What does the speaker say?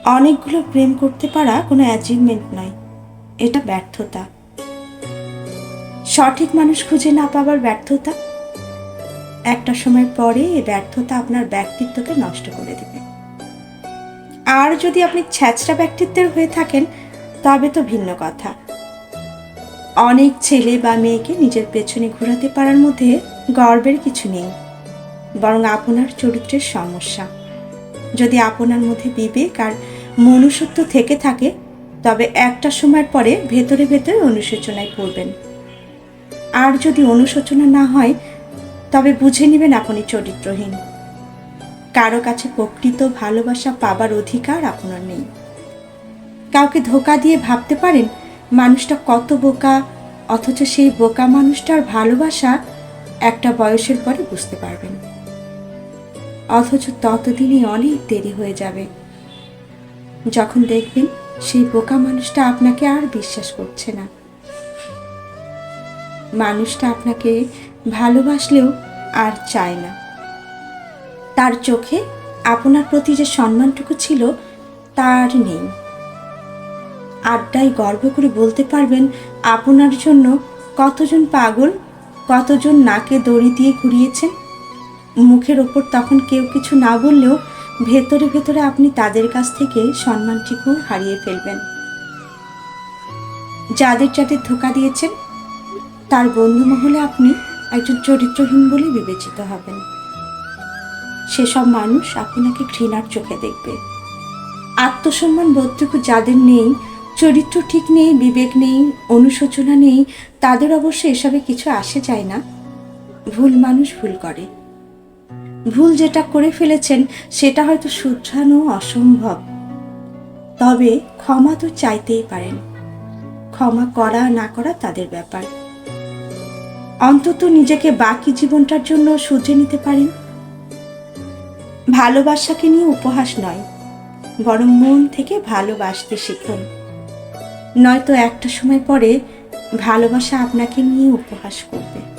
অনেকগুলো প্রেম করতে পারা কোনো অ্যাচিভমেন্ট নয়, এটা ব্যর্থতা। সঠিক মানুষ খুঁজে না পাওয়ার ব্যর্থতা। একটা সময় পরে এই ব্যর্থতা আপনার ব্যক্তিত্বকে নষ্ট করে দেবে। আর যদি আপনি ছ্যাচরা ব্যক্তিত্বের হয়ে থাকেন তবে তো ভিন্ন কথা। অনেক ছেলে বা মেয়েকে নিজের পেছনে ঘোরাতে পারার মধ্যে গর্বের কিছু নেই, বরং আপনার চরিত্রের সমস্যা। যদি আপনার মধ্যে বিবেক আর মনুষ্যত্ব থেকে থাকে তবে একটা সময়ের পরে ভেতরে ভেতরে অনুশোচনায় পড়বেন। আর যদি অনুশোচনা না হয় তবে বুঝে নেবেন আপনি চরিত্রহীন। কারো কাছে প্রকৃত ভালোবাসা পাবার অধিকার আপনার নেই। কাউকে ধোঁকা দিয়ে ভাবতে পারেন মানুষটা কত বোকা, অথচ সেই বোকা মানুষটার ভালোবাসা একটা বয়সের পরে বুঝতে পারবেন। অথচ ততদিনই অনেক দেরি হয়ে যাবে, যখন দেখবেন সেই বোকা মানুষটা আপনাকে আর বিশ্বাস করছে না। মানুষটা আপনাকে ভালোবাসলেও আর চায় না। তার চোখে আপনার প্রতি যে সম্মানটুকু ছিল তার নেই। আড্ডায় গর্ব করে বলতে পারবেন আপনার জন্য কতজন পাগল, কতজন নাকে দড়ি দিয়ে ঘুরিয়েছেন। মুখের ওপর তখন কেউ কিছু না বললেও ভেতরে ভেতরে আপনি তাদের কাছ থেকে সম্মানটুকু হারিয়ে ফেলবেন। যাদের যাদের ধোঁকা দিয়েছেন তার বন্ধু মহলে আপনি একজন চরিত্রহীন বলে বিবেচিত হবেন। সেসব মানুষ আপনাকে ঘৃণার চোখে দেখবে। আত্মসম্মান বোধটুকু যাদের নেই, চরিত্র ঠিক নেই, বিবেক নেই, অনুশোচনা নেই, তাদের অবশ্য এসবে কিছু আসে যায় না। ভুল মানুষ ভুল করে। ভুল যেটা করে ফেলেছেন সেটা হয়তো শুধরানো অসম্ভব, তবে ক্ষমা তো চাইতেই পারেন। ক্ষমা করা না করা তাদের ব্যাপার। অন্তত নিজেকে বাকি জীবনটার জন্য শুধরে নিতে পারেন। ভালোবাসাকে নিয়ে উপহাস নয়, বরং মন থেকে ভালোবাসতে শিখুন। নয়তো একটা সময় পরে ভালোবাসা আপনাকে নিয়ে উপহাস করবে।